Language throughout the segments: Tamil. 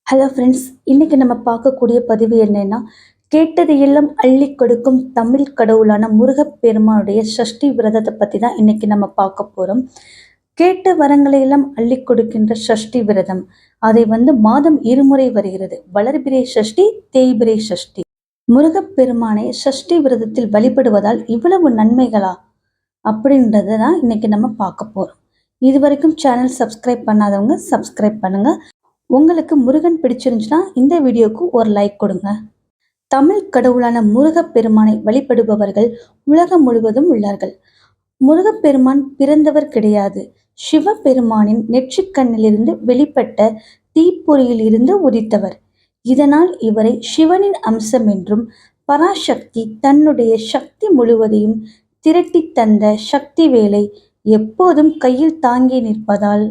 ஹலோ ஃப்ரெண்ட்ஸ், இன்னைக்கு நம்ம பார்க்கக்கூடிய பதிவு என்னன்னா, கேட்டது எல்லாம் அள்ளி கொடுக்கும் தமிழ் கடவுளான முருகப்பெருமானுடைய சஷ்டி விரதத்தை பற்றி தான் இன்னைக்கு நம்ம பார்க்க போகிறோம். கேட்ட வரங்களை எல்லாம் அள்ளி கொடுக்கின்ற சஷ்டி விரதம், அதை மாதம் இருமுறை வருகிறது. வளர்பிறை சஷ்டி, தேய்பிறை சஷ்டி. முருகப்பெருமானை சஷ்டி விரதத்தில் வழிபடுவதால் இவ்வளவு நன்மைகளா அப்படின்றத தான் இன்னைக்கு நம்ம பார்க்க போகிறோம். இது வரைக்கும் சேனல் சப்ஸ்கிரைப் பண்ணாதவங்க சப்ஸ்கிரைப் பண்ணுங்க. உங்களுக்கு முருகன் பிடிச்சிருந்துச்சுன்னா இந்த வீடியோக்கு ஒரு லைக் கொடுங்க. தமிழ் கடவுளான முருகப்பெருமானை வழிபடுபவர்கள் உலகம் முழுவதும் உள்ளார்கள். முருகப்பெருமான் பிறந்தவர் கிடையாது. சிவபெருமானின் நெற்றிக்கண்ணிலிருந்து வெளிப்பட்ட தீப்பொறியில் இருந்து உதித்தவர். இதனால் இவரை சிவனின் அம்சம் என்றும், பராசக்தி தன்னுடைய சக்தி முழுவதையும் திரட்டி தந்த சக்தி வேலை எப்போதும் கையில் தாங்கி நிற்பதால்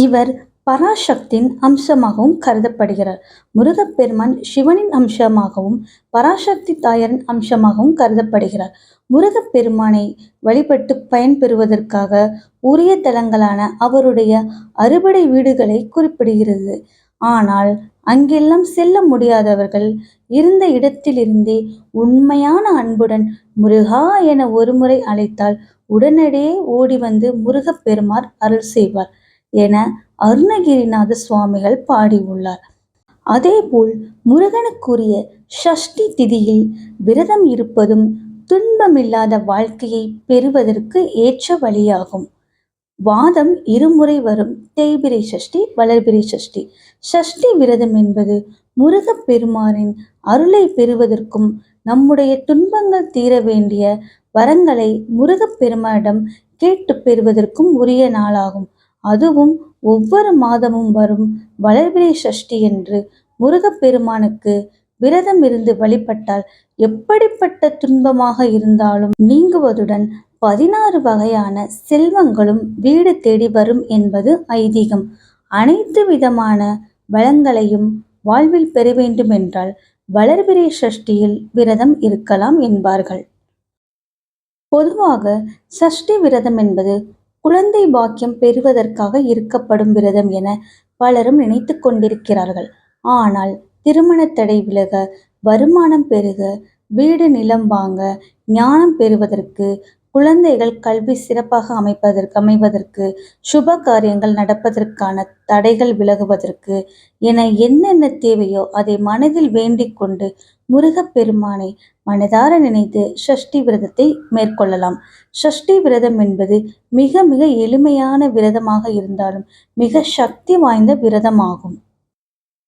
இவர் பராசக்தியின் அம்சமாகவும் கருதப்படுகிறார். முருகப்பெருமான் சிவனின் அம்சமாகவும் பராசக்தி தாயாரின் அம்சமாகவும் கருதப்படுகிறார். முருகப்பெருமானை வழிபட்டு பயன்பெறுவதற்காக உரிய தலங்களான அவருடைய அறுபடை வீடுகளை குறிப்பிடுகிறது. ஆனால் அங்கெல்லாம் செல்ல முடியாதவர்கள் இருந்த இடத்திலிருந்தே உண்மையான அன்புடன் முருகா என ஒருமுறை அழைத்தால் உடனடியே ஓடி வந்து முருகப்பெருமான் அருள் செய்வார் என அருணகிரிநாத சுவாமிகள் பாடியுள்ளார். அதேபோல் முருகனுக்குரிய சஷ்டி திதியில் விரதம் இருப்பதும் துன்பமில்லாத வாழ்க்கையை பெறுவதற்கு ஏற்ற வழியாகும். வாதம் இருமுறை வரும் தேய்பிறை சஷ்டி, வளர்பிறை சஷ்டி. சஷ்டி விரதம் என்பது முருகப்பெருமானின் அருளை பெறுவதற்கும் நம்முடைய துன்பங்கள் தீர வேண்டிய வரங்களை முருகப்பெருமானிடம் கேட்டு பெறுவதற்கும் உரிய நாளாகும். அதுவும் ஒவ்வொரு மாதமும் வரும் வளர்பிறை சஷ்டி என்று முருகப்பெருமானுக்கு விரதம் இருந்து வழிபட்டால் எப்படிப்பட்ட துன்பமாக இருந்தாலும் நீங்குவதுடன் 16 வகையான செல்வங்களும் வீடு தேடி வரும் என்பது ஐதீகம். அனைத்து விதமான வளங்களையும் வாழ்வில் பெற வேண்டும் என்றால் வளர்பிறை சஷ்டியில் விரதம் இருக்கலாம் என்பார்கள். பொதுவாக சஷ்டி விரதம் என்பது குழந்தை பாக்கியம் பெறுவதற்காக இருக்கப்படும் விரதம் என பலரும் நினைத்து கொண்டிருக்கிறார்கள். ஆனால் திருமண தடை விலக, வருமானம் பெருக, வீடு நிலம் வாங்க, ஞானம் பெறுவதற்கு, குழந்தைகள் கல்வி சிறப்பாக அமைவதற்கு, சுப காரியங்கள் நடப்பதற்கான தடைகள் விலகுவதற்கு என என்னென்ன தேவையோ அதை மனதில் வேண்டிக் கொண்டு முருகப்பெருமானை மனதார நினைத்து சஷ்டி விரதத்தை மேற்கொள்ளலாம். சஷ்டி விரதம் என்பது மிக மிக எளிமையான விரதமாக இருந்தாலும் மிக சக்தி வாய்ந்த விரதமாகும்.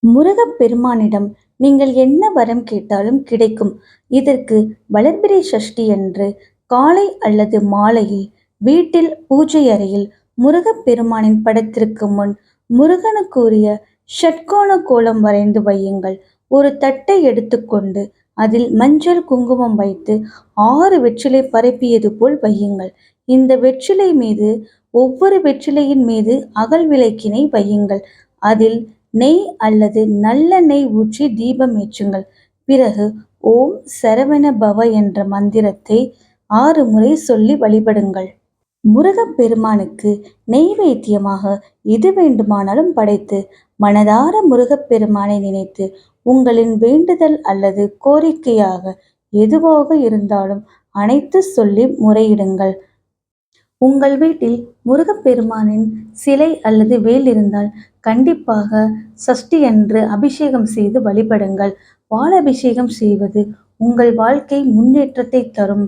முருகப்பெருமானிடம் நீங்கள் என்ன வரம் கேட்டாலும் கிடைக்கும். இதற்கு வளர்பிறை சஷ்டி அன்று காலை அல்லது மாலையில் வீட்டில் பூஜை அறையில் முருகப்பெருமானின் படத்திற்கு முன் முருகனுக்குரிய ஷட்கோண கோலம் வரைந்து வையுங்கள். ஒரு தட்டை எடுத்துக்கொண்டு அதில் மஞ்சள் குங்குமம் வைத்து 6 வெற்றிலை பரப்பியது போல் வையுங்கள். இந்த வெற்றிலை மீது ஒவ்வொரு வெற்றிலையின் மீது அகல் விளக்கினை வையுங்கள். அதில் நெய் அல்லது நல்லெண்ணெய் ஊற்றி தீபம் ஏற்றுங்கள். பிறகு ஓம் சரவண பவ என்ற மந்திரத்தை 6 முறை சொல்லி வழிபடுங்கள். முருகப்பெருமானுக்கு நெய்வேத்தியமாக எது வேண்டுமானாலும் படைத்து மனதார முருகப்பெருமானை நினைத்து உங்களின் வேண்டுதல் அல்லது கோரிக்கையாக எதுவாக இருந்தாலும் அனைத்து சொல்லி முறையிடுங்கள். உங்கள் வீட்டில் முருகப்பெருமானின் சிலை அல்லது வேல் இருந்தால் கண்டிப்பாக சஷ்டி அன்று அபிஷேகம் செய்து வழிபடுங்கள். பால் அபிஷேகம் செய்வது உங்கள் வாழ்க்கை முன்னேற்றத்தை தரும்.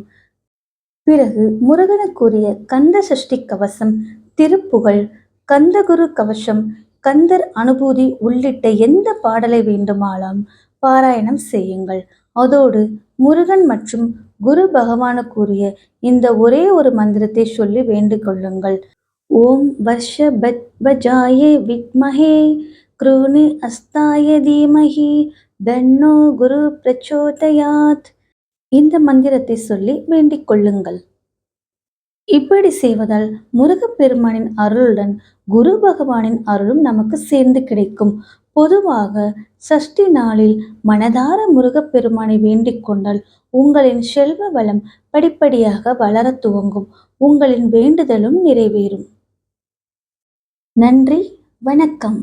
பிறகு முருகனுக்குரிய கந்த சஷ்டி கவசம், திருப்புகழ், கந்தகுரு கவசம், கந்தர் அனுபூதி உள்ளிட்ட எந்த பாடலை வேண்டுமானாலும் பாராயணம் செய்யுங்கள். அதோடு முருகன் மற்றும் குரு பகவானுக்குரிய இந்த ஒரே ஒரு மந்திரத்தை சொல்லி வேண்டிக் கொள்ளுங்கள். ஓம் வர்ஷபத்வஜாய வித்மஹே க்ரூணி அஸ்தாய தீமஹி தன்னோ குரு பிரச்சோதயாத். இந்த மந்திரத்தை சொல்லி வேண்டிக் கொள்ளுங்கள். இப்படி செய்வதால் முருகப்பெருமானின் அருளுடன் குரு பகவானின் அருளும் நமக்கு சேர்ந்து கிடைக்கும். பொதுவாக சஷ்டி நாளில் மனதார முருகப்பெருமானை வேண்டிக் கொண்டால் உங்களின் செல்வ வளம் படிப்படியாக வளர துவங்கும். உங்களின் வேண்டுதலும் நிறைவேறும். நன்றி, வணக்கம்.